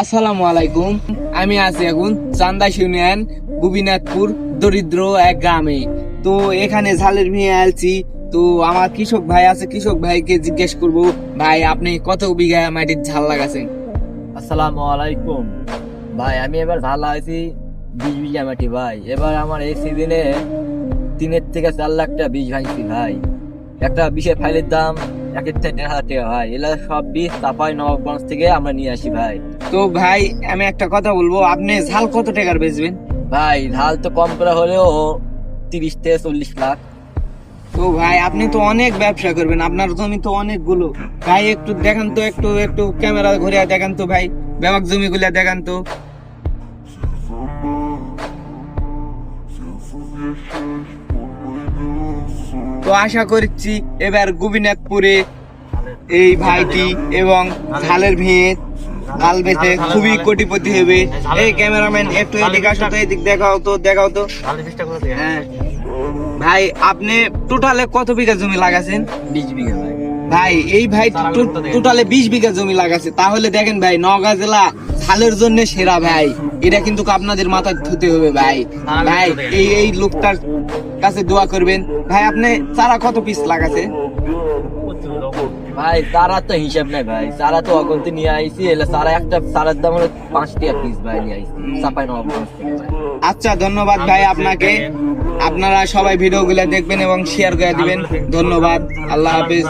আসসালামু আলাইকুম। আমি আছি এখন চান্দাইশ ইউনিয়ন গোপীনাথপুর দরিদ্র এক গ্রামে। তো এখানে ঝালের মেয়ে আলছি। তো আমার কৃষক ভাই আছে, কৃষক ভাইকে জিজ্ঞেস করব, ভাই আপনি কত বিঘা মাটির ঝাল লাগাছেন? আসসালামু আলাইকুম ভাই, আমি এবার ধান লাগাইছি 20 বিঘা মাটি ভাই। এবার আমার এই সিজনে 3 থেকে 4 লাখ টাকা বীজ ভাঙছি ভাই। একটা বিষের ফাইলের দাম 1 থেকে 1.5 হাজার টাকা ভাই। এলা সব বীজ চাপাই নবাবগঞ্জ থেকে আমরা নিয়ে আসি ভাই। তো ভাই আমি একটা কথা বলবো, আপনি ঝাল কত টাকার বেচবেন? ভাই ধাল তো কম করে হলেও 30 থেকে 40 লাখ। তো ভাই আপনি তো অনেক ব্যবসা করবেন, আপনার জমি তো অনেকগুলো। ভাই একটু দেখান তো, একটু একটু ক্যামেরা ঘুরে দেখান তো ভাই, ব্যাপক জমিগুলা দেখান তো। তো আশা করছি এবার গোপীনাথপুরে এই ভাইটি এবং ঝালের ভেঙে ঝাল বেচে খুবই কোটিপতি হবে। এই ক্যামেরাম্যান একটু এদিকে আসো তো, এদিক দেখাও তো, দেখাও তো। হ্যাঁ ভাই, আপনি টোটালে কত বিঘা জমি লাগাছেন? 20 বিঘা ভাই। ভাই এই ভাই টোটালে 20 বিঘা জমি লাগাছে। তাহলে দেখেন ভাই, নওগাঁ জেলা ঝালের জন্য সেরা ভাই। এটা কিন্তু আপনাদের মাথায় ধুতে হবে ভাই। ভাই এই লোকটার কাছে দোয়া করবেন। ভাই আপনি চারা কত পিস লাগাছে? ভাই চারা তো হিসাব নাই ভাই, চারা তো অগন্তি নিয়ে আইছি। এলা চারা একটা চারার দাম হলো 5 টাকা পিস ভাই, নিয়ে আইছি চাপাই নবাবগঞ্জ থেকে ভাই। আচ্ছা ধন্যবাদ ভাই আপনাকে। আপনারা সবাই ভিডিওগুলো দেখবেন এবং শেয়ার করে দিবেন। ধন্যবাদ, আল্লাহ হাফেজ।